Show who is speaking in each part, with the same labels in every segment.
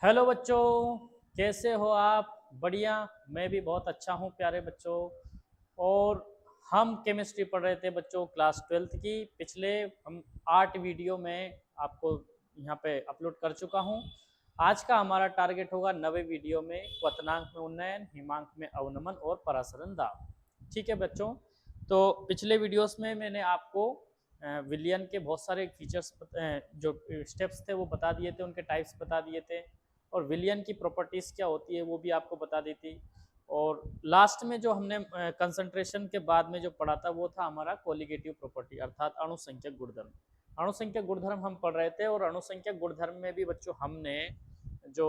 Speaker 1: Hello बच्चों, कैसे हो आप? बढ़िया। मैं भी बहुत अच्छा हूँ प्यारे बच्चों। और हम केमिस्ट्री पढ़ रहे थे बच्चों, क्लास 12th की। पिछले हम 8 वीडियो में आपको यहाँ पे अपलोड कर चुका हूँ। आज का हमारा टारगेट होगा 9वें वीडियो में क्वथनांक में उन्नयन, हिमांक में अवनमन और परासरण दाब। ठीक है बच्चों। तो पिछले वीडियोस में मैंने आपको विलियन के बहुत सारे फीचर्स, जो स्टेप्स थे वो बता दिए थे, उनके टाइप्स बता दिए थे, और विलियन की प्रॉपर्टीज़ क्या होती है वो भी आपको बता दी थी। और लास्ट में जो हमने कंसंट्रेशन के बाद में जो पढ़ा था वो था हमारा कोलिगेटिव प्रॉपर्टी, अर्थात अणुसंख्यक गुणधर्म। अणुसंख्यक गुणधर्म हम पढ़ रहे थे, और अणुसंख्यक गुणधर्म में भी बच्चों हमने जो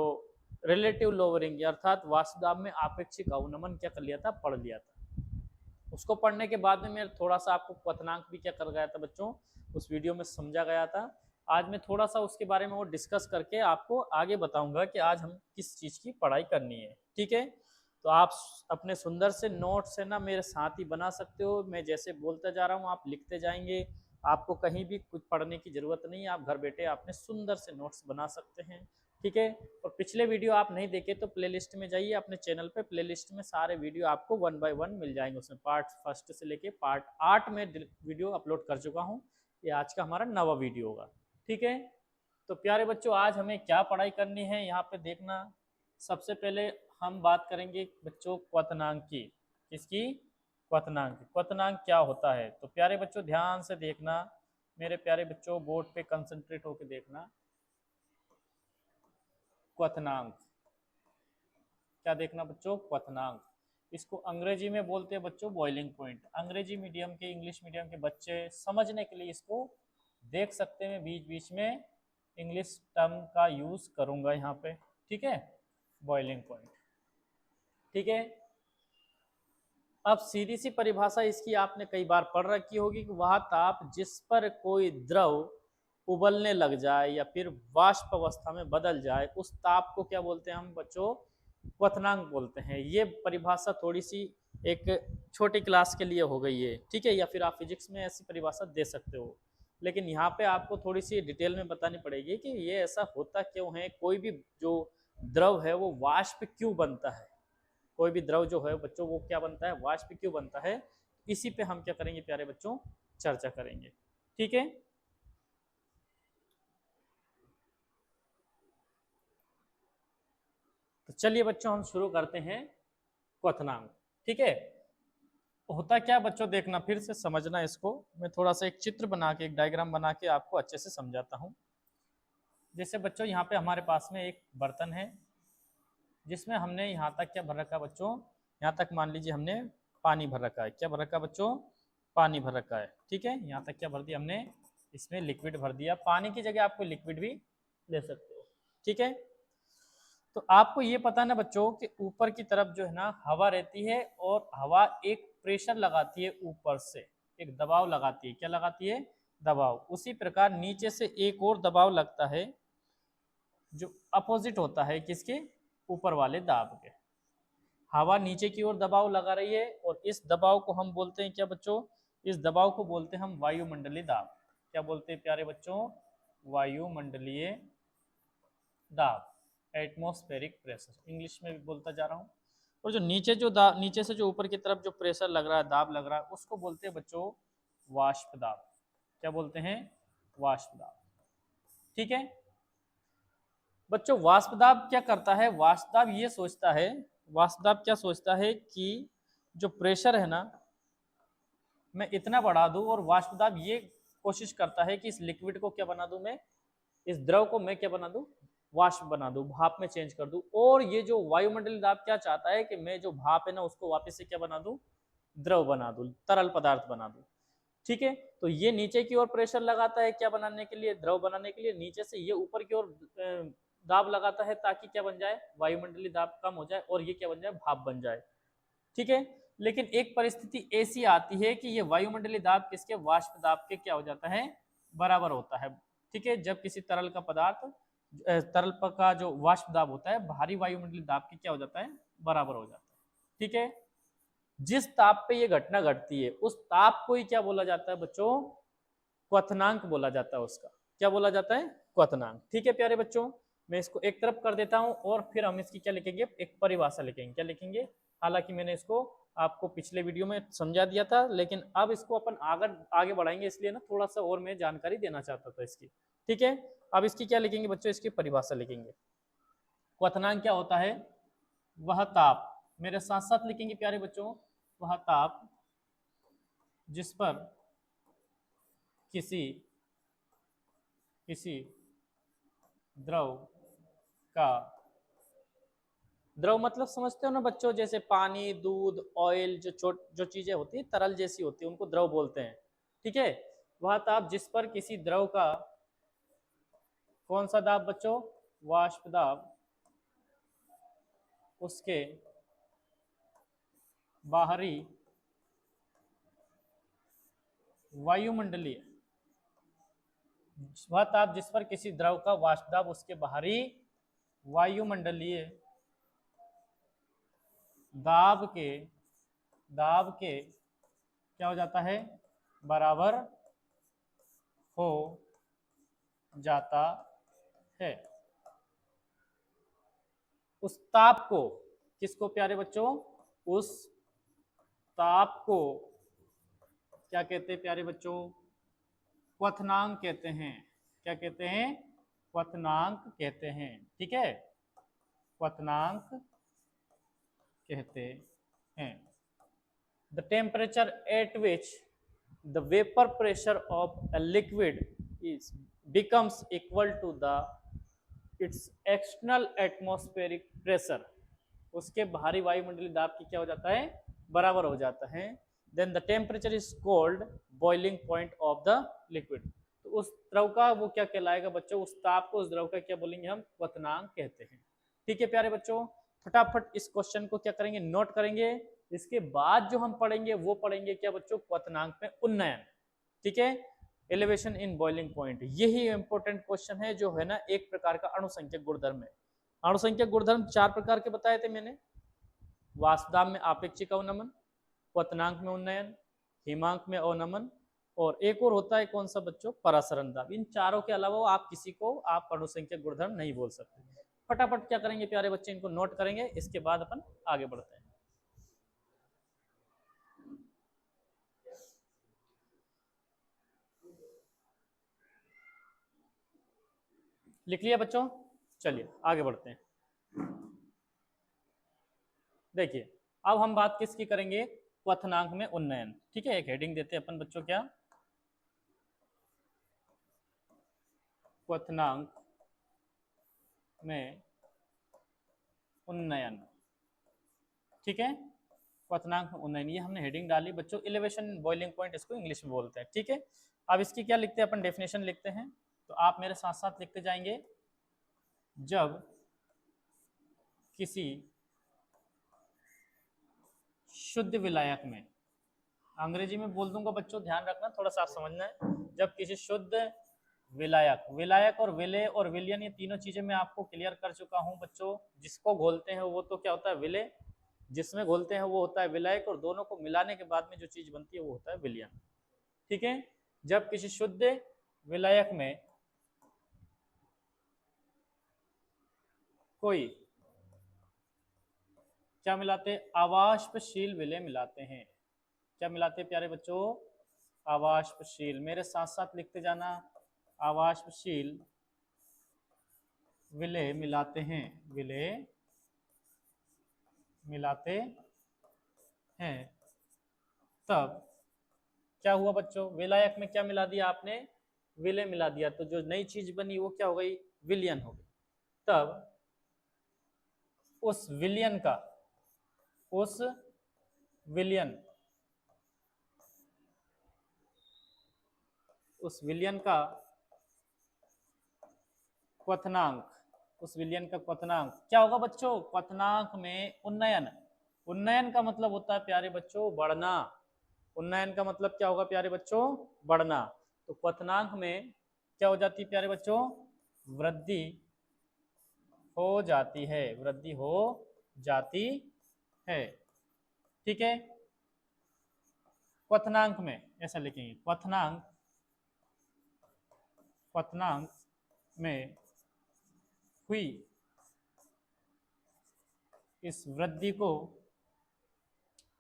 Speaker 1: रिलेटिव लोअरिंग अर्थात वास्तव में आपेक्षिक अवनमन क्या कर लिया था, पढ़ लिया था। उसको पढ़ने के बाद में मैं थोड़ा सा आपको क्वथनांक भी क्या कर गया था बच्चों, उस वीडियो में समझा गया था। आज मैं थोड़ा सा उसके बारे में वो डिस्कस करके आपको आगे बताऊंगा कि आज हम किस चीज़ की पढ़ाई करनी है। ठीक है। तो आप अपने सुंदर से नोट्स है ना मेरे साथ ही बना सकते हो। मैं जैसे बोलता जा रहा हूँ आप लिखते जाएंगे। आपको कहीं भी कुछ पढ़ने की जरूरत नहीं है, आप घर बैठे अपने सुंदर से नोट्स बना सकते हैं। ठीक है। और पिछले वीडियो आप नहीं देखे तो प्लेलिस्ट में जाइए अपने चैनल पे, प्लेलिस्ट में सारे वीडियो आपको 1 बाय 1 मिल जाएंगे। उसमें पार्ट फर्स्ट से लेके पार्ट 8 में वीडियो अपलोड कर चुका हूँ। ये आज का हमारा 9वां वीडियो होगा। ठीक है। तो प्यारे बच्चों, आज हमें क्या पढ़ाई करनी है यहाँ पे देखना। सबसे पहले हम बात करेंगे बच्चों क्वथनांक की। किसकी? क्वथनांक। क्वथनांक क्या होता है? तो प्यारे बच्चों ध्यान से देखना, मेरे प्यारे बच्चों बोर्ड पे कंसंट्रेट होकर देखना। क्वथनांक क्या देखना बच्चों? क्वथनांक। इसको अंग्रेजी में बोलते हैं बच्चों बॉइलिंग पॉइंट। अंग्रेजी मीडियम के, इंग्लिश मीडियम के बच्चे समझने के लिए इसको देख सकते हैं। बीच बीच में इंग्लिश टर्म का यूज करूंगा यहाँ पे। ठीक है। Boiling point. ठीक है। अब सीधी सी परिभाषा इसकी आपने कई बार पढ़ रखी होगी कि वह ताप जिस पर कोई द्रव उबलने लग जाए या फिर वाष्प अवस्था में बदल जाए, उस ताप को क्या बोलते हैं हम बच्चों? क्वथनांक बोलते हैं। ये परिभाषा थोड़ी सी एक छोटी क्लास के लिए हो गई है। ठीक है। या फिर आप फिजिक्स में ऐसी परिभाषा दे सकते हो, लेकिन यहाँ पे आपको थोड़ी सी डिटेल में बतानी पड़ेगी कि ये ऐसा होता क्यों है। कोई भी जो द्रव है वो वाष्प क्यों बनता है, कोई भी द्रव जो है बच्चों वो क्या बनता है, वाष्प क्यों बनता है। इसी पे हम क्या करेंगे प्यारे बच्चों, चर्चा करेंगे। ठीक है। तो चलिए बच्चों हम शुरू करते हैं क्वथनांक। ठीक है। होता क्या बच्चों देखना, फिर से समझना इसको। मैं थोड़ा सा एक चित्र बना के, एक डायग्राम बना के आपको अच्छे से समझाता हूँ। जैसे बच्चों यहाँ पे हमारे पास में एक बर्तन है जिसमें हमने यहाँ तक क्या भर रखा है बच्चों, यहाँ तक मान लीजिए हमने पानी भर रखा है। क्या भर रखा है बच्चों? पानी भर रखा है। ठीक है। यहाँ तक क्या भर दिया हमने, इसमें लिक्विड भर दिया। पानी की जगह आप कोई लिक्विड भी ले सकते हो। ठीक है। तो आपको ये पता ना बच्चों कि ऊपर की तरफ जो है ना हवा रहती है, और हवा एक प्रेशर लगाती है ऊपर से, एक दबाव लगाती है। क्या लगाती है? दबाव। उसी प्रकार नीचे से एक और दबाव लगता है जो अपोजिट होता है किसके? ऊपर वाले दाब के। हवा नीचे की ओर दबाव लगा रही है, और इस दबाव को हम बोलते हैं क्या बच्चों? इस दबाव को बोलते हैं हम वायुमंडलीय दाब। क्या बोलते हैं प्यारे बच्चों? वायुमंडलीय दाब, एटमॉस्फेरिक प्रेशर इंग्लिश में भी बोलता जा रहा हूँ। और जो नीचे जो दाब, नीचे से जो ऊपर की तरफ जो प्रेशर लग रहा है, दाब लग रहा है, उसको बोलते हैं बच्चों वाष्प दाब। क्या बोलते हैं? वाष्प दाब। ठीक है। बच्चों वाष्प दाब क्या करता है? वाष्प दाब ये सोचता है, वाष्प दाब क्या सोचता है कि जो प्रेशर है ना मैं इतना बढ़ा दूं, और वाष्प दाब ये कोशिश करता है कि इस लिक्विड को क्या बना दूं मैं, इस द्रव को मैं क्या बना दूं, वाष्प बना दूं, भाप में चेंज कर दूं। और ये जो वायुमंडलीय दाब क्या चाहता है कि मैं जो भाप है ना उसको वापस से क्या बना दूं, द्रव बना दूं, तरल पदार्थ बना दूं। ठीक है। तो ये नीचे की ओर प्रेशर लगाता है क्या बनाने के लिए, द्रव बनाने के लिए। नीचे से ये ऊपर की ओर दाब लगाता है ताकि क्या बन जाए, वायुमंडलीय दाब कम हो जाए और ये क्या बन जाए, भाप बन जाए। ठीक है। लेकिन एक परिस्थिति ऐसी आती है कि ये वायुमंडलीय दाब किसके, वाष्प दाब के क्या हो जाता है, बराबर होता है। ठीक है। जब किसी तरल का पदार्थ, तरल का जो वाष्प दाब होता है भारी वायुमंडलीय दाब के क्या हो जाता है, बराबर हो जाता है। ठीक है। जिस ताप पे ये घटना घटती है उस ताप को ही क्या बोला जाता है बच्चों, क्वथनांक बोला जाता है उसका। क्या बोला जाता है? क्वथनांक। ठीक है प्यारे बच्चों। मैं इसको एक तरफ कर देता हूं और फिर हम इसकी क्या लिखेंगे, एक परिभाषा लिखेंगे। क्या लिखेंगे, हालांकि मैंने इसको आपको पिछले वीडियो में समझा दिया था, लेकिन अब इसको अपन आगे बढ़ाएंगे, इसलिए ना थोड़ा सा और मैं जानकारी देना चाहता था इसकी। ठीक है, अब इसकी क्या लिखेंगे बच्चों, इसकी परिभाषा लिखेंगे। क्वथनांक क्या होता है, वह ताप, मेरे साथ साथ लिखेंगे प्यारे बच्चों, वह ताप जिस पर किसी द्रव का, द्रव मतलब समझते हो ना बच्चों, जैसे पानी, दूध, ऑयल, जो चीजें होती है तरल जैसी होती है उनको द्रव बोलते हैं। ठीक है, वह ताप जिस पर किसी द्रव का, कौन सा दाब बच्चों, वाष्प दाब, उसके बाहरी वायुमंडलीय, वह ताप जिस पर किसी द्रव का वाष्प दाब उसके बाहरी वायुमंडलीय दाब के क्या हो जाता है, बराबर हो जाता है। उस ताप को, किसको प्यारे बच्चों, उस ताप को क्या कहते हैं प्यारे बच्चों, क्वथनांक कहते हैं। क्या कहते हैं, क्वथनांक कहते हैं। ठीक है, क्वथनांक कहते हैं। The temperature at which the vapour pressure of a liquid is becomes equal to the its external atmospheric pressure, उसके बाहरी वायुमंडलीय दाब की क्या हो जाता है, बराबर हो जाता है। Then the temperature is called boiling point of the liquid, तो उस द्रव का वो क्या कहलाएगा बच्चों, उस ताप को, उस द्रव का क्या बोलेंगे हम, क्वथनांक कहते हैं। ठीक है प्यारे बच्चों, फटाफट इस क्वेश्चन को क्या करेंगे, नोट करेंगे। इसके बाद जो हम पढ़ेंगे वो पढ़ेंगे क्या बच्चों, क्वथनांक में उन्नयन। ठीक है, एलिवेशन इन बॉइलिंग पॉइंट, यही इंपॉर्टेंट क्वेश्चन है, जो है ना एक प्रकार का अणुसंख्यक गुणधर्म है। अणुसंख्यक गुणधर्म 4 प्रकार के बताए थे मैंने, वाष्प दाब में आपेक्षिक अवनमन, क्वथनांक में उन्नयन, हिमांक में अवनमन, और एक और होता है कौन सा बच्चों, परासरण दाब। इन चारों के अलावा आप किसी को आप अणुसंख्यक गुणधर्म नहीं बोल सकते। फटाफट क्या करेंगे प्यारे बच्चे, इनको नोट करेंगे, इसके बाद अपन आगे बढ़ते हैं। लिख लिया बच्चों, चलिए आगे बढ़ते हैं। देखिए, अब हम बात किसकी करेंगे, क्वथनांक में उन्नयन। ठीक है, एक हेडिंग देते हैं अपन बच्चों, क्या, क्वथनांक में उन्नयन। ठीक है, क्वथनांक में उन्नयन, ये हमने हेडिंग डाली बच्चों, एलिवेशन बॉइलिंग पॉइंट इसको इंग्लिश में बोलते हैं। ठीक है, अब इसकी क्या लिखते हैं अपन, डेफिनेशन लिखते हैं, तो आप मेरे साथ साथ लिखते जाएंगे। जब किसी शुद्ध विलायक में, अंग्रेजी में बोल दूंगा बच्चों, ध्यान रखना, थोड़ा सा समझना है। जब किसी शुद्ध विलायक, विलायक और विलेय और विलयन, ये तीनों चीजें मैं आपको क्लियर कर चुका हूं बच्चों। जिसको घोलते हैं वो तो क्या होता है, विलेय, जिसमें घोलते हैं वो होता है विलायक, और दोनों को मिलाने के बाद में जो चीज बनती है वो होता है विलयन। ठीक है, जब किसी शुद्ध विलायक में कोई क्या मिलाते हैं, अवाष्पशील विलेय मिलाते हैं। क्या मिलाते हैं प्यारे बच्चों, अवाष्पशील, मेरे साथ साथ लिखते जाना, अवाष्पशील विलेय मिलाते हैं, विलेय मिलाते हैं। तब क्या हुआ बच्चों, विलायक में क्या मिला दिया आपने, विलेय मिला दिया, तो जो नई चीज बनी वो क्या हो गई, विलयन हो गई। तब उस विलयन का, उस विलयन, उस विलयन का क्वथनांक, उस विलयन का क्वथनांक क्या होगा बच्चों, क्वथनांक में उन्नयन। उन्नयन का मतलब होता है प्यारे बच्चों बढ़ना, उन्नयन का मतलब क्या होगा प्यारे बच्चों, बढ़ना। तो क्वथनांक में क्या हो जाती है प्यारे बच्चों, वृद्धि हो जाती है, वृद्धि हो जाती है। ठीक है, क्वथनांक में ऐसा लिखेंगे, क्वथनांक में हुई इस वृद्धि को,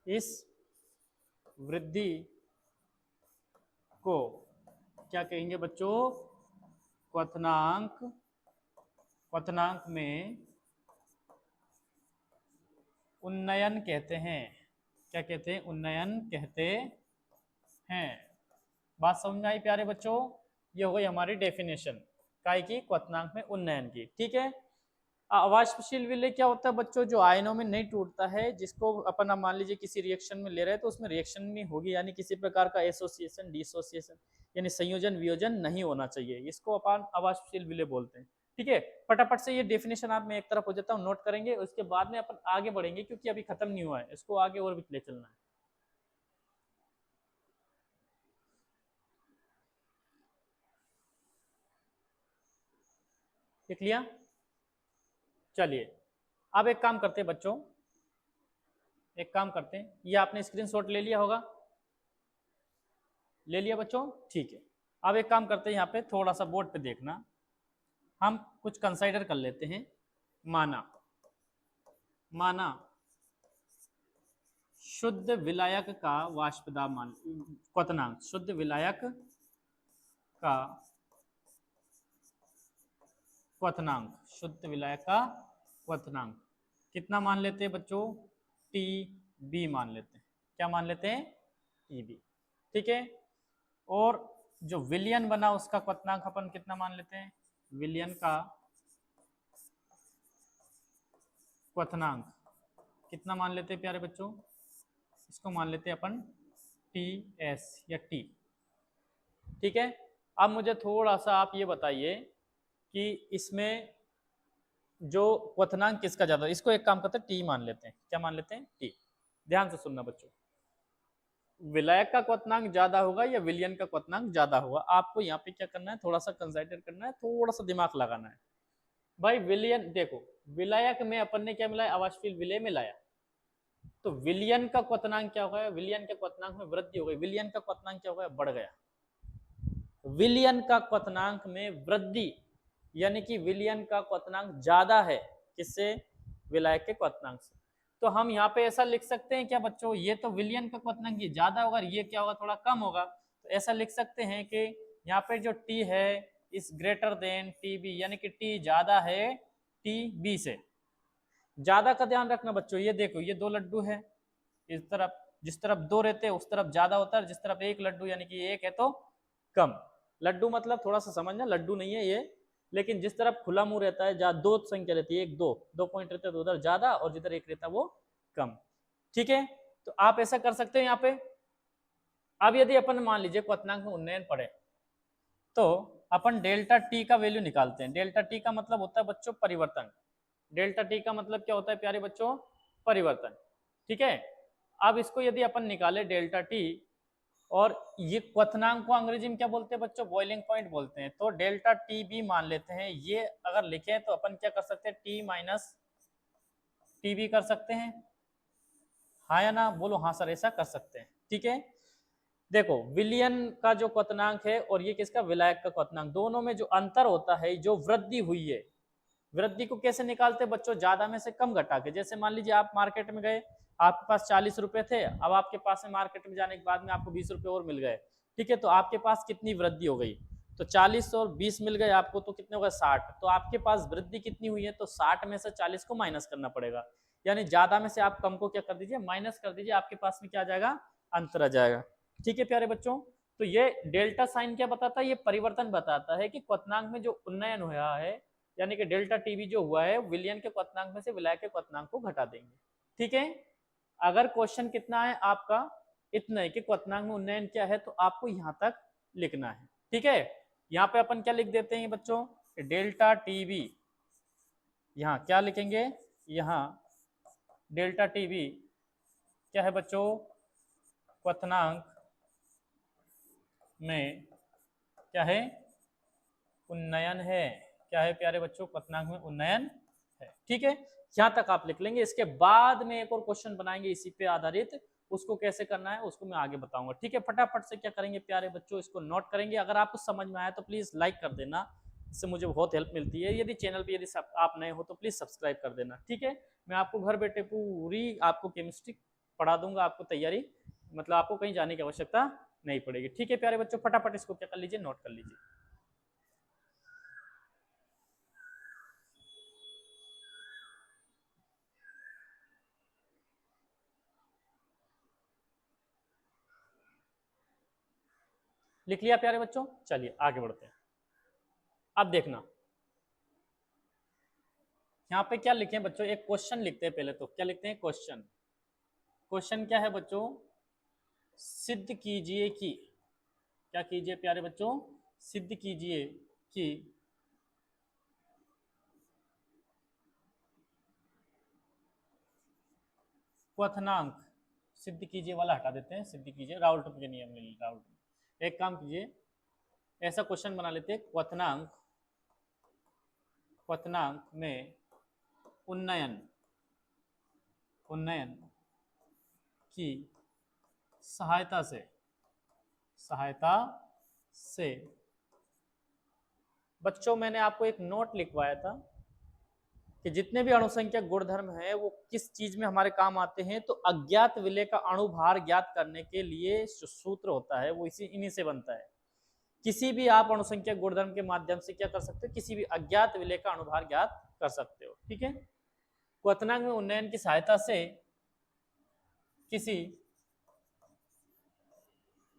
Speaker 1: इस वृद्धि को क्या कहेंगे बच्चों? क्वथनांक। क्वथनांक में उन्नयन कहते हैं। क्या कहते हैं? उन्नयन कहते हैं। बात समझ में आई प्यारे बच्चों? ये हो गई हमारी डेफिनेशन काय की? क्वथनांक में उन्नयन की। ठीक है। अवाष्पशील विलय क्या होता है बच्चों? जो आयनों में नहीं टूटता है, जिसको अपन मान लीजिए किसी रिएक्शन में ले रहे हैं तो उसमें रिएक्शन नहीं होगी, यानी किसी प्रकार का एसोसिएशन डिसोसिएशन यानी संयोजन वियोजन नहीं होना चाहिए, इसको अपन अवाष्पशील विलय बोलते हैं। ठीक है। फटाफट से ये डेफिनेशन आप मैं एक तरफ हो जाता हूँ, नोट करेंगे, उसके बाद में अपन आगे बढ़ेंगे क्योंकि अभी खत्म नहीं हुआ है, इसको आगे और भी ले चलना है। देख लिया? चलिए अब एक काम करते हैं बच्चों, एक काम करते हैं, ये आपने स्क्रीनशॉट ले लिया होगा? ले लिया बच्चों? ठीक है। अब एक काम करते हैं, यहाँ पे थोड़ा सा बोर्ड पे देखना, हम कुछ कंसाइडर कर लेते हैं। माना शुद्ध विलायक का वाष्पदाब मान, क्वथनांक, शुद्ध विलायक का क्वथनांक, शुद्ध विलायक का क्वथनांक कितना मान लेते हैं बच्चों? TB मान लेते हैं। क्या मान लेते हैं? TB। ठीक है। और जो विलयन बना उसका क्वथनांक अपन कितना मान लेते हैं? विलयन का क्वथनांक कितना मान लेते हैं प्यारे बच्चों? इसको मान लेते हैं अपन TS या T। ठीक है। अब मुझे थोड़ा सा आप ये बताइए कि इसमें जो क्वथनांक किसका ज्यादा, इसको एक काम करते हैं T मान लेते हैं। क्या मान लेते हैं? T। ध्यान से सुनना बच्चों, विलायक का क्वथनांक ज्यादा होगा या विलयन का क्वथनांक ज्यादा होगा? आपको यहाँ पे क्या करना है? थोड़ा सा कंसिडर करना है, थोड़ा सा दिमाग लगाना है भाई। विलयन देखो, विलायक में अपन ने क्या मिलाया? अवाष्पशील विलय मिलाया, तो विलयन का क्वथनांक क्या होगा? विलयन के क्वथनांक में वृद्धि हो गई, विलयन का क्वथनांक क्या होगा? बढ़ गया। विलयन का क्वथनांक में वृद्धि यानी कि विलयन का क्वथनांक ज्यादा है किससे? विलायक के क्वथनांक से। तो हम यहाँ पे ऐसा लिख सकते हैं क्या बच्चों? ये तो विलयन का क्वथनांक ये ज्यादा होगा, ये क्या होगा? थोड़ा कम होगा। तो ऐसा लिख सकते हैं कि यहाँ पे जो T है इस ग्रेटर देन TB, यानी कि T ज्यादा है TB से। ज्यादा का ध्यान रखना बच्चों, ये देखो ये दो लड्डू है, इस तरफ जिस तरफ दो रहते हैं उस तरफ ज्यादा होता है, जिस तरफ एक लड्डू यानी कि एक है तो कम। लड्डू मतलब थोड़ा सा समझना, लड्डू नहीं है ये, लेकिन जिस तरफ खुला मुंह रहता है, जहाँ दो संख्या रहती है, एक दो दो पॉइंट रहते हैं तो उधर ज्यादा और जिधर एक रहता है वो कम। ठीक है। तो आप ऐसा कर सकते हैं यहाँ पे। अब यदि अपन मान लीजिए क्वथनांक में उन्नयन पड़े तो अपन डेल्टा टी का वैल्यू निकालते हैं। डेल्टा टी का मतलब होता है बच्चों परिवर्तन। डेल्टा टी का मतलब क्या होता है प्यारे बच्चों? परिवर्तन। ठीक है। अब इसको यदि अपन निकाले डेल्टा टी, और ये क्वथनांक को अंग्रेजी में क्या बोलते हैं बच्चों? बॉइलिंग पॉइंट बोलते हैं। तो डेल्टा TB मान लेते हैं। ये अगर लिखें तो अपन क्या कर सकते हैं? T माइनस TB कर सकते हैं। हाँ या ना? बोलो हाँ सर, ऐसा कर सकते हैं। ठीक है। देखो विलयन का जो क्वथनांक है और ये किसका? विलायक का क्वथनांक, दोनों में जो अंतर होता है, जो वृद्धि हुई है, वृद्धि को कैसे निकालते हैं बच्चों? ज्यादा में से कम घटा के। जैसे मान लीजिए आप मार्केट में गए, आपके पास 40 रुपए थे, अब आपके पास में मार्केट में जाने के बाद में आपको 20 रुपए और मिल गए। ठीक है। तो आपके पास कितनी वृद्धि हो गई? तो 40 और 20 मिल गए आपको, तो कितने हो गए? 60। तो आपके पास वृद्धि कितनी हुई है? तो 60 में से 40 को माइनस करना पड़ेगा, यानी ज्यादा में से आप कम को क्या कर दीजिए? माइनस कर दीजिए। आपके पास में क्या आ जाएगा? अंतर आ जाएगा। ठीक है प्यारे बच्चों। तो ये डेल्टा साइन क्या बताता है? ये परिवर्तन बताता है कि क्वथनांक में जो उन्नयन हुआ है, यानी कि डेल्टा TB जो हुआ है, विलयन के क्वथनांक में से विलायक के क्वथनांक को घटा देंगे। ठीक है। अगर क्वेश्चन कितना है आपका? इतना है कि क्वथनांक में उन्नयन क्या है, तो आपको यहां तक लिखना है। ठीक है। यहाँ पे अपन क्या लिख देते हैं बच्चों? डेल्टा TB, यहाँ क्या लिखेंगे? यहाँ डेल्टा TB क्या है बच्चों? क्वथनांक में क्या है? उन्नयन है। क्या है प्यारे बच्चों? क्वथनांक में उन्नयन है। ठीक है। यहां तक आप लिख लेंगे। इसके बाद में एक और क्वेश्चन बनाएंगे इसी पे आधारित, उसको कैसे करना है उसको मैं आगे बताऊंगा। ठीक है। फटाफट से क्या करेंगे प्यारे बच्चों? इसको नोट करेंगे। अगर आपको समझ में आया तो प्लीज लाइक कर देना, इससे मुझे बहुत हेल्प मिलती है। यदि चैनल पे यदि आप नए हो तो प्लीज़ सब्सक्राइब कर देना, ठीक है। मैं आपको घर बैठे पूरी आपको केमिस्ट्री पढ़ा दूंगा, आपको तैयारी मतलब आपको कहीं जाने की आवश्यकता नहीं पड़ेगी, ठीक है प्यारे बच्चों। फटाफट इसको क्या कर लीजिए, नोट कर लीजिए। लिख लिया प्यारे बच्चों, चलिए आगे बढ़ते हैं। अब देखना यहाँ पे क्या लिखे बच्चों, एक क्वेश्चन लिखते हैं पहले। तो क्या लिखते हैं, क्वेश्चन। क्वेश्चन क्या है बच्चों, सिद्ध कीजिए कि, क्या कीजिए प्यारे बच्चों, सिद्ध कीजिए कि क्वथनांक, सिद्ध कीजिए वाला हटा देते हैं, सिद्ध कीजिए राउल्ट के नियम ले लीजिए। राउल्ट एक काम कीजिए, ऐसा क्वेश्चन बना लेते हैं, क्वथनांक, क्वथनांक में उन्नयन, उन्नयन की सहायता से, सहायता से। बच्चों मैंने आपको एक नोट लिखवाया था कि जितने भी अणुसंख्यक गुणधर्म हैं वो किस चीज में हमारे काम आते हैं। तो अज्ञात विलेय का अणुभार ज्ञात करने के लिए जो सूत्र होता है वो इन्हीं से बनता है। किसी भी आप अणुसंख्यक गुणधर्म के माध्यम से क्या कर सकते हो, किसी भी अज्ञात विलेय का अणुभार ज्ञात कर सकते हो, ठीक है। क्वथनांक में उन्नयन की सहायता से किसी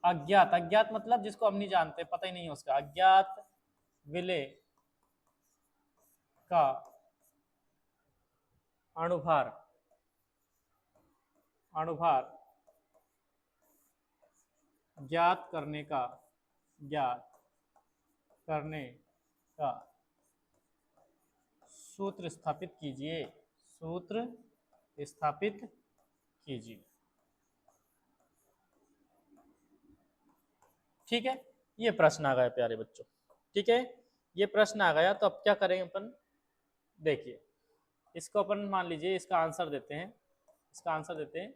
Speaker 1: अज्ञात, अज्ञात मतलब जिसको हम नहीं जानते, पता ही नहीं है उसका, अज्ञात विलेय का अणुभार, अणुभार ज्ञात करने का, ज्ञात करने का सूत्र स्थापित कीजिए, सूत्र स्थापित कीजिए, ठीक है। ये प्रश्न आ गया प्यारे बच्चों, ठीक है, ये प्रश्न आ गया। तो अब क्या करेंगे अपन, देखिए इसको अपन मान लीजिए इसका आंसर देते हैं, इसका आंसर देते हैं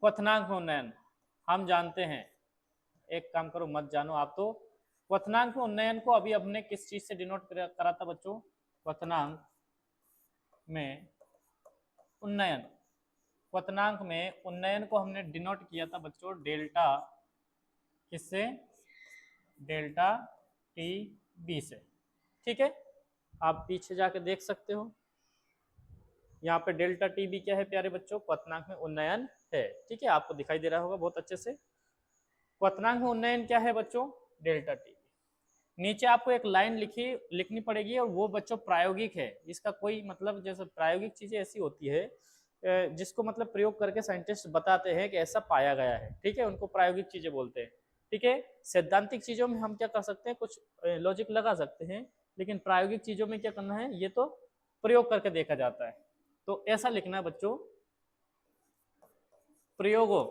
Speaker 1: क्वथनांक में उन्नयन। हम जानते हैं, एक काम करो मत जानो आप तो, क्वथनांक में उन्नयन को अभी हमने किस चीज से डिनोट करा था बच्चों, क्वथनांक में उन्नयन, क्वथनांक में उन्नयन को हमने डिनोट किया था बच्चों डेल्टा, किससे, डेल्टा टी बी से, ठीक है। आप पीछे जाके देख सकते हो, यहाँ पे डेल्टा टी बी क्या है प्यारे बच्चों, क्वथनांक में उन्नयन है, ठीक है, आपको दिखाई दे रहा होगा बहुत अच्छे से। क्वथनांक में उन्नयन क्या है बच्चों, डेल्टा टी। नीचे आपको एक लाइन लिखनी पड़ेगी, और वो बच्चों प्रायोगिक है। इसका कोई मतलब, जैसे प्रायोगिक चीजें ऐसी होती है जिसको मतलब प्रयोग करके साइंटिस्ट बताते हैं कि ऐसा पाया गया है, ठीक है, उनको प्रायोगिक चीजें बोलते हैं, ठीक है। सैद्धांतिक चीजों में हम क्या कर सकते हैं, कुछ लॉजिक लगा सकते हैं, लेकिन प्रायोगिक चीजों में क्या करना है, ये तो प्रयोग करके देखा जाता है। तो ऐसा लिखना है बच्चों, प्रयोगों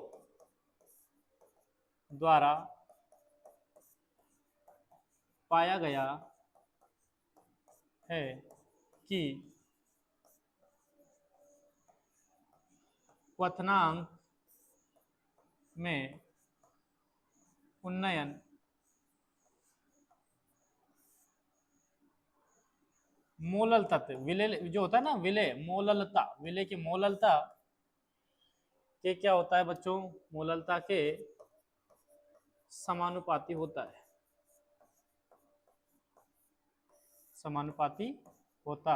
Speaker 1: द्वारा पाया गया है कि क्वथनांक में उन्नयन मोलल तत्व, विलय जो होता है ना, विलय मोललता, विलय की मोललता के क्या होता है बच्चों, मोललता के समानुपाती होता है, समानुपाती होता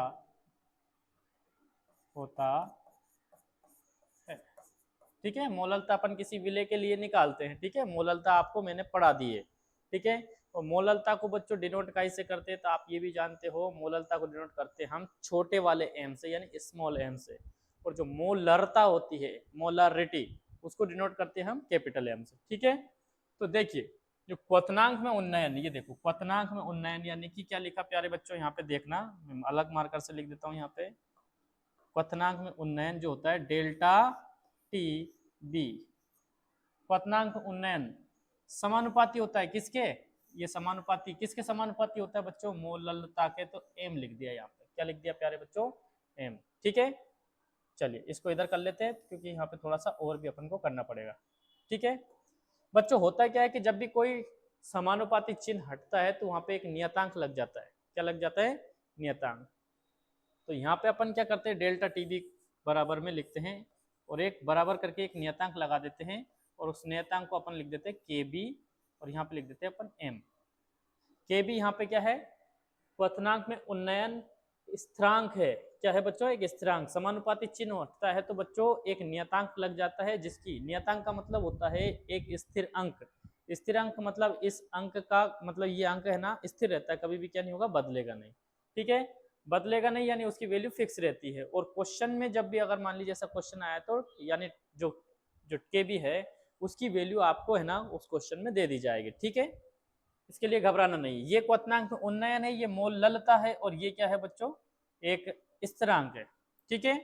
Speaker 1: होता है, ठीक है। मोललता अपन किसी विलय के लिए निकालते हैं, ठीक है, मोललता आपको मैंने पढ़ा दी है, ठीक है। और मोललता को बच्चों डिनोट कैसे करते हैं, तो आप ये भी जानते हो, मोललता को डिनोट करते हैं हम छोटे वाले एम से, यानी स्मॉल एम से। और जो मोलरता होती है, मोलरिटी, उसको डिनोट करते हैं हम कैपिटल एम से, ठीक है। तो देखिए जो क्वथनांक में उन्नयन, ये देखो क्वथनांक में उन्नयन यानी कि क्या लिखा प्यारे बच्चों, यहाँ पे देखना, मैं अलग मार्कर से लिख देता हूँ यहाँ पे। क्वथनांक में उन्नयन जो होता है डेल्टा टी बी, क्वथनांक उन्नयन समानुपाती होता है किसके, ये समानुपाती किसके समानुपाती होता है बच्चों, मोललता के। तो एम लिख दिया यहाँ पे, क्या लिख दिया प्यारे बच्चों, एम, ठीक है। चलिए इसको इधर कर लेते हैं, क्योंकि यहाँ पे थोड़ा सा और भी अपन को करना पड़ेगा, ठीक है। बच्चों होता क्या है कि जब भी कोई समानुपाती चिन्ह हटता है तो वहां पे एक नियतांक लग जाता है। क्या लग जाता है? नियतांक। तो यहाँ पे अपन क्या करते हैं, डेल्टा टी बी बराबर में लिखते हैं और एक बराबर करके एक नियतांक लगा देते हैं और उस नियतांक को अपन लिख देते हैं के बी और यहाँ पे लिख देते हैं अपन एम। के बी यहाँ पे क्या है? क्वथनांक में उन्नयन स्थिरांक है। क्या है बच्चों? एक स्थिरांक। समानुपाती चिन्ह हटता है तो बच्चों एक नियतांक लग जाता है, जिसकी नियतांक का मतलब होता है एक स्थिर अंक। स्थिर अंक मतलब इस अंक का मतलब ये अंक है ना स्थिर रहता है, कभी भी क्या नहीं होगा, बदलेगा नहीं। ठीक है, बदलेगा नहीं यानी उसकी वैल्यू फिक्स रहती है। और क्वेश्चन में जब भी अगर मान लीजिए ऐसा क्वेश्चन आया तो यानी जो जो के बी है उसकी वैल्यू आपको है ना उस क्वेश्चन में दे दी जाएगी। ठीक है, इसके लिए घबराना नहीं। ये क्वथनांक में उन्नयन है, ये मोललता है और ये क्या है बच्चों? एक स्थिरांक है। ठीक है,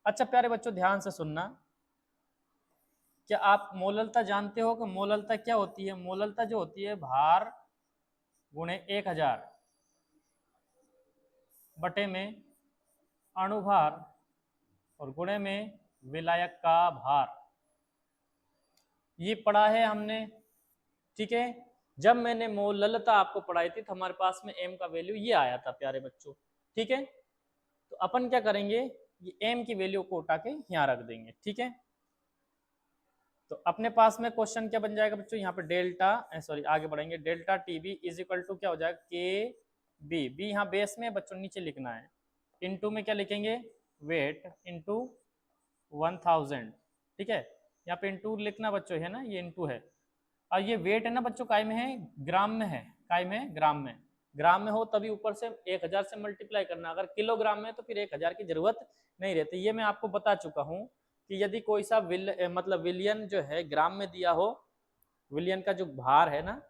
Speaker 1: अच्छा प्यारे बच्चों ध्यान से सुनना। क्या आप मोललता जानते हो कि मोललता क्या होती है? मोललता जो होती है भार गुणे 1000 बटे में अणुभार और गुणे में विलायक का भार। ये पढ़ा है हमने। ठीक है, जब मैंने मोललता आपको पढ़ाई थी तो हमारे पास में एम का वैल्यू ये आया था प्यारे बच्चों। ठीक है, तो अपन क्या करेंगे, ये एम की वैल्यू को उठा के यहाँ रख देंगे। ठीक है, तो अपने पास में क्वेश्चन क्या बन जाएगा बच्चों, यहाँ पे डेल्टा सॉरी आगे बढ़ेंगे, delta T B is equal to क्या हो जाएगा, के बी। बी यहाँ बेस में बच्चों नीचे लिखना है, इनटू में क्या लिखेंगे, वेट इंटू 1000। ठीक है, यहाँ पे इंटू लिखना बच्चों है ना, ये इंटू है। और ये वेट है ना बच्चों काय में है, ग्राम में है। काय में? ग्राम में। ग्राम में हो तभी ऊपर से 1000 से मल्टीप्लाई करना। अगर किलोग्राम में तो फिर 1000 की जरूरत नहीं रहती। ये मैं आपको बता चुका हूँ कि यदि कोई सा मतलब विलियन जो है ग्राम में दिया हो, विलियन का जो भार है ना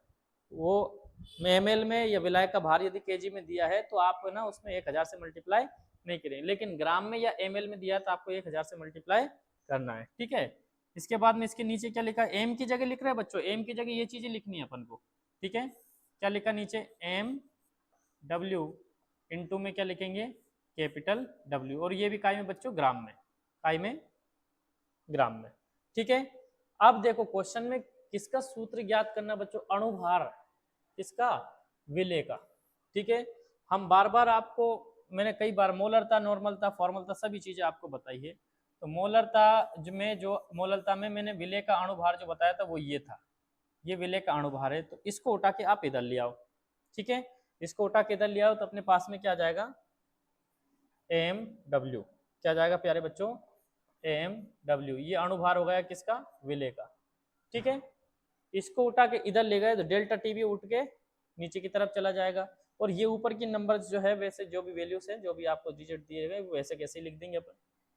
Speaker 1: वो ml में, या विलायक का भार यदि केजी में दिया है तो आप ना उसमें 1000 से मल्टीप्लाई नहीं करेंगे, लेकिन ग्राम में या ml में दिया तो आपको 1000 से मल्टीप्लाई करना है। ठीक है, इसके बाद में इसके नीचे क्या लिखा, एम की जगह लिख रहे हैं बच्चों, एम की जगह ये चीजें लिखनी है अपन को। ठीक है, क्या लिखा नीचे, एम डब्ल्यू इंटू में क्या लिखेंगे, कैपिटल डब्ल्यू। और ये भी काय में बच्चों, ग्राम में। काय में? ग्राम में। ठीक है, अब देखो क्वेश्चन में किसका सूत्र ज्ञात करना बच्चों, अणुभार। किसका? विलेय का। ठीक है, हम बार बार आपको मैंने कई बार मोलरता, नॉर्मलता, फॉर्मलता सभी चीजें आपको बताई है। तो मोलरता में मैंने विलेय का अणुभार जो बताया था वो ये था, ये विलेय का अणुभार है। तो इसको उठा के आप इधर ले आओ। ठीक है, इसको उठा के इधर ले आओ तो अपने पास में क्या आ जाएगा, एम डब्ल्यू। क्या जाएगा प्यारे बच्चों, एम डब्ल्यू। ये अणुभार हो गया किसका, विलेय का। ठीक है, इसको उठा के इधर ले गए तो डेल्टा टी भी उठ के नीचे की तरफ चला जाएगा। और ये ऊपर की नंबर जो है वैसे जो भी वैल्यूज है, जो भी आपको डिजिट दिए गए वैसे कैसे लिख देंगे अपन।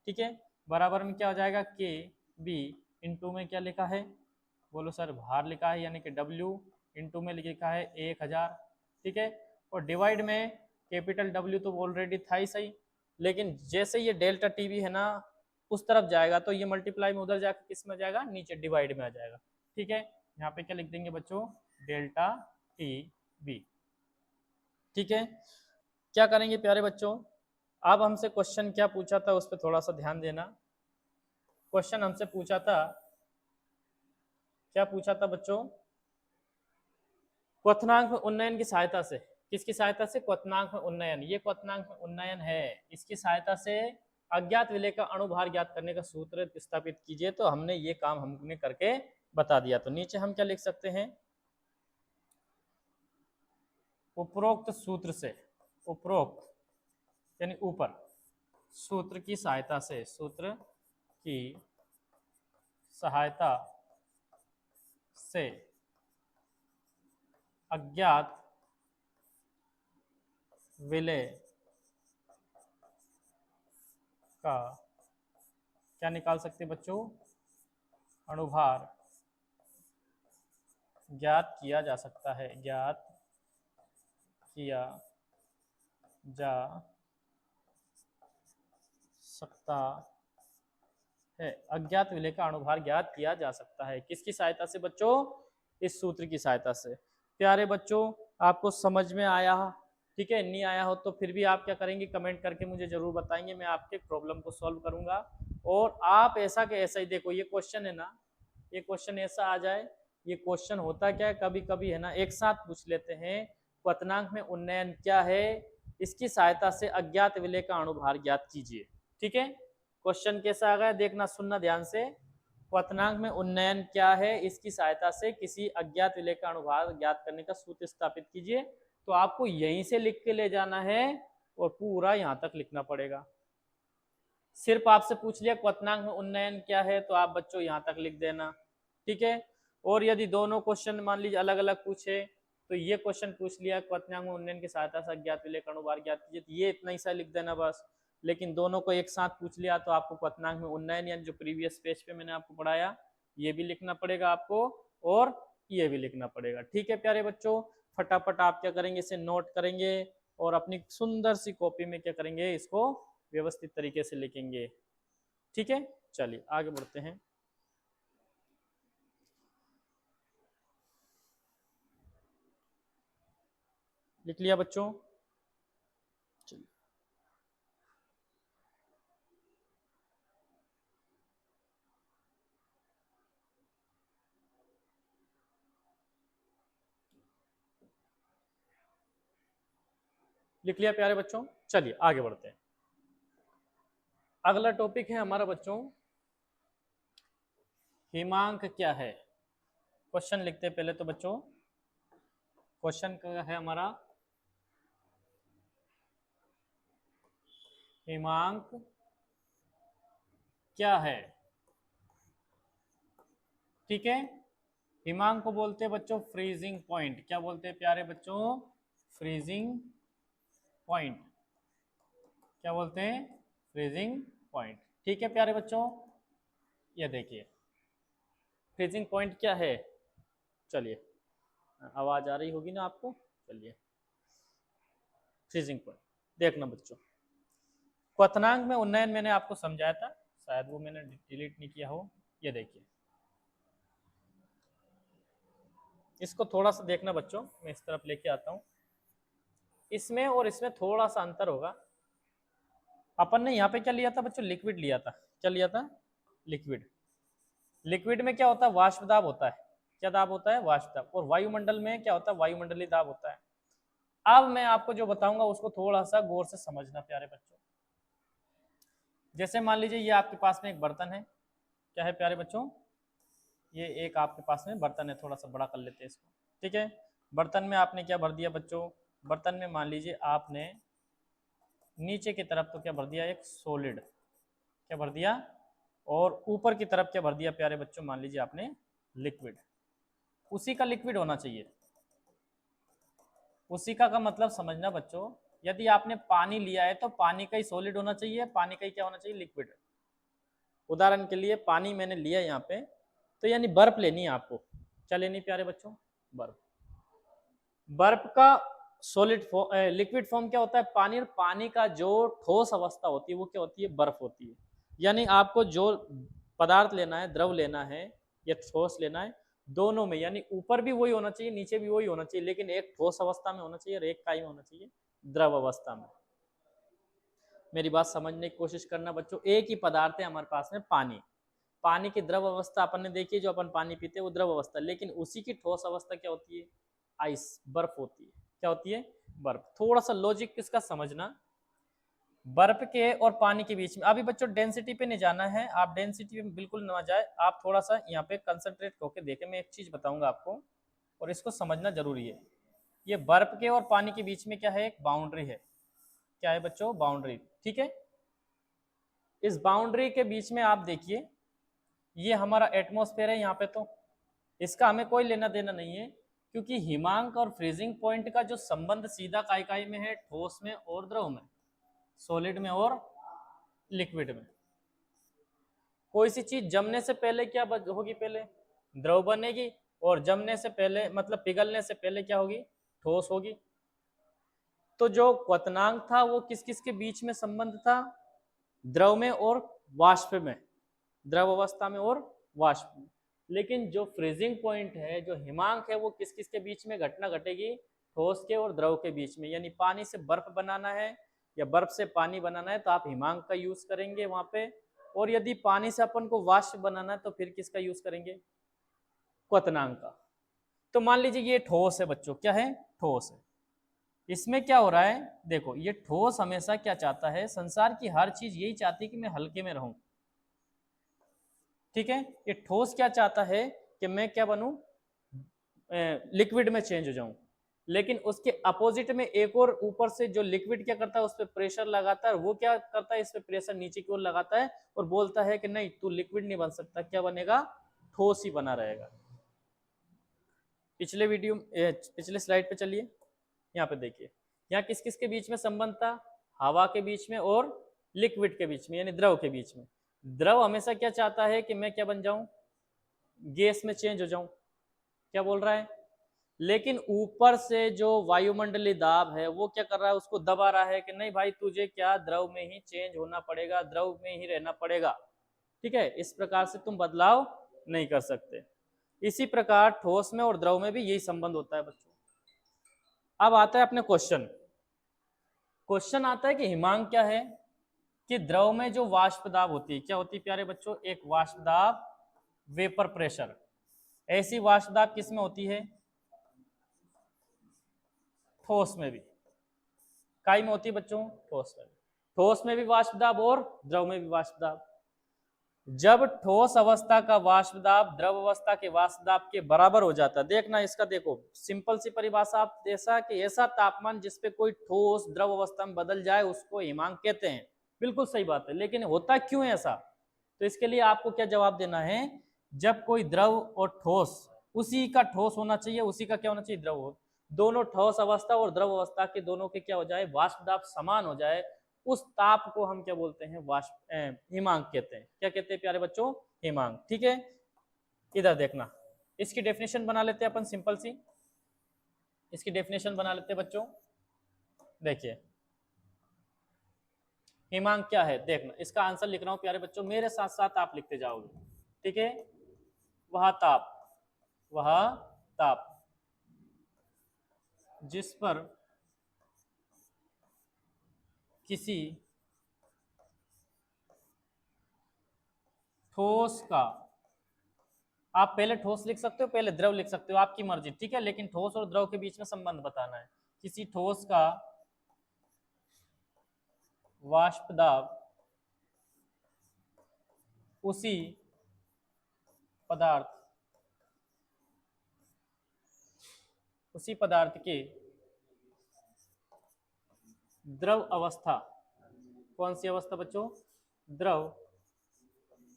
Speaker 1: ठीक है, बराबर में क्या हो जाएगा, के बी इंटू में क्या लिखा है, बोलो सर, भार लिखा है यानी कि डब्ल्यू, इंटू में लिखा है 1000। ठीक है, और डिवाइड में कैपिटल डब्ल्यू तो ऑलरेडी था ही सही, लेकिन जैसे ये डेल्टा टी बी है ना उस तरफ जाएगा तो ये मल्टीप्लाई में उधर जाकर किस में जाएगा, नीचे डिवाइड में आ जाएगा। ठीक है, यहाँ पे क्या लिख देंगे बच्चों, डेल्टा टी बी। ठीक है, क्या करेंगे प्यारे बच्चों, अब हमसे क्वेश्चन क्या पूछा था उस पर थोड़ा सा ध्यान देना। क्वेश्चन हमसे पूछा था, क्या पूछा था बच्चों, क्वथनांक में उन्नयन की सहायता से। किसकी सहायता से, क्वथनांक में उन्नयन। ये क्वथनांक में उन्नयन है, इसकी सहायता से अज्ञात विलेय का अणुभार ज्ञात करने का सूत्र स्थापित कीजिए। तो हमने ये काम हमने करके बता दिया। तो नीचे हम क्या लिख सकते हैं, उपरोक्त सूत्र से, उपरोक्त यानी ऊपर, सूत्र की सहायता से, सूत्र की सहायता से अज्ञात विलेय का क्या निकाल सकते बच्चों, अणुभार ज्ञात किया जा सकता है, ज्ञात किया जा सकता है। अज्ञात विलेय का अणुभार ज्ञात किया जा सकता है किसकी सहायता से बच्चों, इस सूत्र की सहायता से। प्यारे बच्चों आपको समझ में आया, ठीक है, नहीं आया हो तो फिर भी आप क्या करेंगे, कमेंट करके मुझे जरूर बताएंगे, मैं आपके प्रॉब्लम को सॉल्व करूंगा। और आप ऐसा के ऐसा ही देखो, ये क्वेश्चन है ना, ये क्वेश्चन ऐसा आ जाए ये क्वेश्चन होता क्या है, कभी कभी है ना एक साथ पूछ लेते हैं, क्वथनांक में उन्नयन क्या है, इसकी सहायता से अज्ञात विलेय का अणुभार ज्ञात कीजिए। ठीक है, क्वेश्चन कैसा आ गया देखना, सुनना ध्यान से। क्वथनांक में उन्नयन क्या है, इसकी सहायता से किसी अज्ञात विलेय का अणुभार ज्ञात करने का सूत्र स्थापित कीजिए। तो आपको यहीं से लिख के ले जाना है और पूरा यहां तक लिखना पड़ेगा। सिर्फ आपसे पूछ लिया क्वथनांक में उन्नयन क्या है, तो आप बच्चों यहां तक लिख देना। ठीक है, और यदि दोनों क्वेश्चन मान लीजिए अलग अलग पूछे, तो ये क्वेश्चन पूछ लिया क्वथनांक में उन्नयन की सहायता से अज्ञात विलेय का अणुभार ज्ञात कीजिए, तो ये इतना ही सा लिख देना बस। लेकिन दोनों को एक साथ पूछ लिया तो आपको क्वथनांक में उन्नयन यानी जो प्रीवियस पेज पे मैंने आपको पढ़ाया ये भी लिखना पड़ेगा आपको, और ये भी लिखना पड़ेगा। ठीक है प्यारे बच्चों, फटाफट आप क्या करेंगे, इसे नोट करेंगे और अपनी सुंदर सी कॉपी में क्या करेंगे, इसको व्यवस्थित तरीके से लिखेंगे। ठीक है, चलिए आगे बढ़ते हैं। लिख लिया बच्चों? चलिए लिख लिया प्यारे बच्चों? चलिए आगे बढ़ते हैं। अगला टॉपिक है हमारा बच्चों, हिमांक क्या है। क्वेश्चन लिखते हैं पहले तो बच्चों, क्वेश्चन क्या है हमारा, हिमांक क्या है। ठीक है, हिमांक को बोलते हैं बच्चों फ्रीजिंग पॉइंट। क्या बोलते हैं प्यारे बच्चों? Freezing point. क्या बोलते हैं? Freezing point. ठीक है प्यारे बच्चों, ये देखिए फ्रीजिंग पॉइंट क्या है। चलिए आवाज आ रही होगी ना आपको, चलिए फ्रीजिंग पॉइंट देखना बच्चों। क्वथनांक में उन्नयन मैंने आपको समझाया था, शायद वो मैंने डिलीट नहीं किया हो। ये देखिए, इसको थोड़ा सा देखना बच्चों, मैं इस तरफ लेके आता हूं। इसमें और इसमें थोड़ा सा अंतर होगा। अपन ने यहाँ पे क्या लिया था बच्चों, लिक्विड लिया था। क्या लिया था? लिक्विड। लिक्विड में क्या होता है, वाष्प दाब होता है। क्या दाब होता है? वाष्प दाब। और वायुमंडल में क्या होता है, वायुमंडलीय दाब होता है। अब मैं आपको जो बताऊंगा उसको थोड़ा सा गौर से समझना प्यारे बच्चों। जैसे मान लीजिए ये आपके पास में एक बर्तन है। क्या है प्यारे बच्चों? ये एक आपके पास में बर्तन है, थोड़ा सा बड़ा कर लेते हैं इसको। ठीक है, बर्तन में आपने क्या भर दिया बच्चों, बर्तन में मान लीजिए आपने नीचे की तरफ तो क्या भर दिया, एक सॉलिड। क्या भर दिया? और ऊपर की तरफ क्या भर दिया प्यारे बच्चों, मान लीजिए आपने लिक्विड। उसी का लिक्विड होना चाहिए। उसी का मतलब समझना बच्चों, यदि आपने पानी लिया है तो पानी का ही सॉलिड होना चाहिए, पानी का ही क्या होना चाहिए, लिक्विड। उदाहरण के लिए पानी मैंने लिया यहाँ पे, तो यानी बर्फ लेनी है आपको। क्या लेनी प्यारे बच्चों? बर्फ। बर्फ का सॉलिड लिक्विड फॉर्म क्या होता है, पानी। और पानी का जो ठोस अवस्था होती है वो क्या होती है, बर्फ होती है। यानी आपको जो पदार्थ लेना है, द्रव लेना है या ठोस लेना है, दोनों में यानी ऊपर भी वही होना चाहिए, नीचे भी वही होना चाहिए, लेकिन एक ठोस अवस्था में होना चाहिए और एक काई में होना चाहिए, द्रव अवस्था में। मेरी बात समझने की कोशिश करना बच्चों। एक ही पदार्थ है हमारे पास में, पानी। पानी की द्रव अवस्था अपन ने देखी, जो अपन पानी पीते हैं वो द्रव अवस्था, लेकिन उसी की ठोस अवस्था क्या होती है, आइस, बर्फ होती है। क्या होती है? बर्फ। थोड़ा सा लॉजिक किसका समझना, बर्फ के और पानी के बीच में। अभी बच्चों डेंसिटी पे नहीं जाना है, आप डेंसिटी पे बिल्कुल ना जाए, आप थोड़ा सा यहाँ पे कंसंट्रेट होकर देखें। मैं एक चीज बताऊंगा आपको और इसको समझना जरूरी है। ये बर्फ के और पानी के बीच में क्या है, एक बाउंड्री है। क्या है बच्चों? बाउंड्री। ठीक है, इस बाउंड्री के बीच में आप देखिए, ये हमारा एटमॉस्फेयर है यहाँ पे, तो इसका हमें कोई लेना देना नहीं है, क्योंकि हिमांक और फ्रीजिंग पॉइंट का जो संबंध सीधा काय काय में है, ठोस में और द्रव में, सॉलिड में और लिक्विड में। कोई सी चीज जमने से पहले क्या होगी, पहले द्रव बनेगी, और जमने से पहले मतलब पिघलने से पहले क्या होगी, ठोस होगी। तो जो क्वथनांक था वो किस किस के बीच में संबंध था, द्रव में और वाष्प में, द्रव अवस्था में और वाष्प में। लेकिन जो फ्रीजिंग पॉइंट है, जो हिमांक है, वो किस किस के बीच में घटना घटेगी, ठोस के और द्रव के बीच में। यानी पानी से बर्फ बनाना है या बर्फ से पानी बनाना है तो आप हिमांक का यूज करेंगे वहां पे, और यदि पानी से अपन को वाष्प बनाना है तो फिर किसका यूज करेंगे, क्वथनांक का। तो मान लीजिए ये ठोस है बच्चों, क्या है, ठोस है। इसमें क्या हो रहा है, देखो ये ठोस हमेशा क्या चाहता है, संसार की हर चीज यही चाहती है कि मैं हल्के में रहूं, ठीक है। ये ठोस क्या चाहता है कि मैं क्या बनूं, लिक्विड में चेंज हो जाऊं। लेकिन उसके अपोजिट में एक और ऊपर से जो लिक्विड क्या करता है, उस पर प्रेशर लगाता है, वो क्या करता है, इस पे प्रेशर नीचे की ओर लगाता है और बोलता है कि नहीं तू लिक्विड नहीं बन सकता, क्या बनेगा, ठोस ही बना रहेगा। पिछले वीडियो पिछले स्लाइड पे चलिए, यहाँ पे देखिए, यहाँ किस किस के बीच में संबंध था, हवा के बीच में और लिक्विड के बीच में, यानी द्रव के बीच में। द्रव हमेशा क्या चाहता है कि मैं क्या बन जाऊं, गैस में चेंज हो जाऊं, क्या बोल रहा है। लेकिन ऊपर से जो वायुमंडलीय दाब है वो क्या कर रहा है, उसको दबा रहा है कि नहीं भाई तुझे क्या द्रव में ही चेंज होना पड़ेगा, द्रव में ही रहना पड़ेगा, ठीक है। इस प्रकार से तुम बदलाव नहीं कर सकते। इसी प्रकार ठोस में और द्रव में भी यही संबंध होता है बच्चों। अब आता है अपने क्वेश्चन। क्वेश्चन आता है कि हिमांक क्या है, कि द्रव में जो वाष्प दाब होती है, क्या होती है प्यारे बच्चों, एक वाष्प दाब, वेपर प्रेशर। ऐसी वाष्प दाब किस में होती है, ठोस में भी। काय में होती है बच्चों, ठोस में भी। ठोस में भी वाष्प दाब और द्रव में भी वाष्प दाब। जब ठोस अवस्था का वाष्प दाब द्रव अवस्था के वाष्प दाब के बराबर हो जाता है, देखना इसका, देखो सिंपल सी परिभाषा आप, जैसा कि ऐसा तापमान जिसपे कोई ठोस द्रव अवस्था में बदल जाए उसको हिमांक कहते हैं। बिल्कुल सही बात है, लेकिन होता क्यों है ऐसा, तो इसके लिए आपको क्या जवाब देना है, जब कोई द्रव और ठोस, उसी का ठोस होना चाहिए, उसी का क्या होना चाहिए, द्रव हो, दोनों ठोस अवस्था और द्रव अवस्था के दोनों के क्या हो जाए, वाष्प दाब समान हो जाए, उस ताप को हम क्या बोलते हैं, वाष्प हिमांक कहते हैं। क्या कहते हैं प्यारे बच्चों, हिमांक, ठीक है। इधर देखना, इसकी डेफिनेशन बना लेते हैं अपन सिंपल सी, इसकी डेफिनेशन बना लेते हैं बच्चों। देखिए हिमांक क्या है, देखना इसका आंसर लिख रहा हूं प्यारे बच्चों, मेरे साथ साथ आप लिखते जाओगे, ठीक है। वह ताप, वह ताप जिस पर किसी ठोस का, आप पहले ठोस लिख सकते हो, पहले द्रव लिख सकते हो, आपकी मर्जी, ठीक है। लेकिन ठोस और द्रव के बीच में संबंध बताना है। किसी ठोस का वाष्प दाब उसी पदार्थ के द्रव अवस्था, कौन सी अवस्था बच्चों, द्रव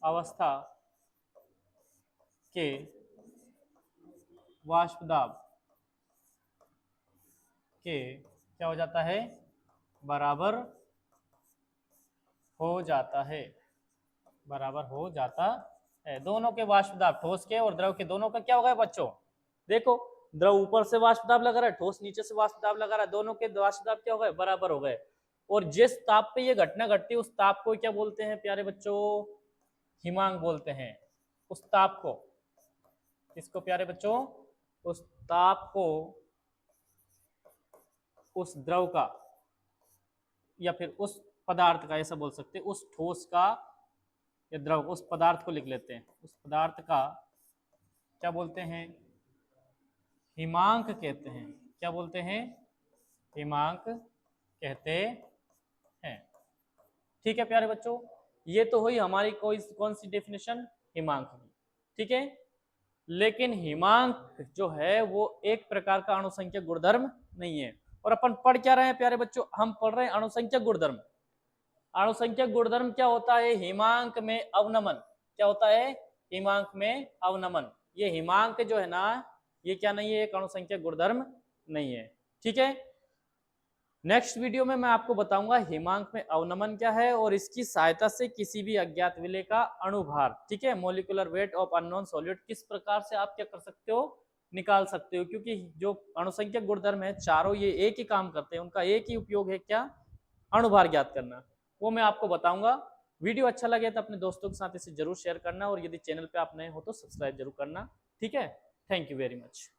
Speaker 1: अवस्था के वाष्प दाब के क्या हो जाता है, बराबर हो जाता है, बराबर हो जाता है। दोनों के वाष्प दाब, ठोस के और द्रव के, दोनों का क्या होगा बच्चों, देखो द्रव ऊपर से वाष्प दाब लगा रहा है, ठोस नीचे से वाष्प दाब लगा रहा है, दोनों के वाष्प दाब क्या हो गए, बराबर हो गए। और जिस ताप पे ये घटना घटती है उस ताप को क्या बोलते हैं प्यारे बच्चों, हिमांक बोलते हैं। उस ताप को, किसको प्यारे बच्चों, उस ताप को उस द्रव का या फिर उस पदार्थ का, ऐसा बोल सकते हैं, उस ठोस का या द्रव, उस पदार्थ को लिख लेते हैं, उस पदार्थ का क्या बोलते हैं, हिमांक कहते हैं। क्या बोलते हैं, हिमांक कहते हैं, ठीक है प्यारे बच्चों। ये तो हुई हमारी कौन सी डेफिनेशन, हिमांक की, ठीक है। लेकिन हिमांक जो है वो एक प्रकार का अणुसंख्यक गुणधर्म नहीं है। और अपन पढ़ क्या रहे हैं प्यारे बच्चों, हम पढ़ रहे हैं अणुसंख्यक गुणधर्म। अणुसंख्यक गुणधर्म क्या होता है, हिमांक में अवनमन, क्या होता है, हिमांक में अवनमन। ये हिमांक जो है ना, ये क्या नहीं है, एक अणुसंख्यक गुणधर्म नहीं है, ठीक है। नेक्स्ट वीडियो में मैं आपको बताऊंगा हिमांक में अवनमन क्या है और इसकी सहायता से किसी भी अज्ञात विलेय का अणुभार, ठीक है, molecular weight of unknown solid, किस प्रकार से आप क्या कर सकते हो, निकाल सकते हो। क्योंकि जो अणुसंख्यक गुणधर्म है चारों, ये एक ही काम करते हैं, उनका एक ही उपयोग है, क्या, अणुभार ज्ञात करना, वो मैं आपको बताऊंगा। वीडियो अच्छा लगे तो अपने दोस्तों के साथ इसे जरूर शेयर करना और यदि चैनल पे आप नए हो तो सब्सक्राइब जरूर करना, ठीक है। Thank you very much.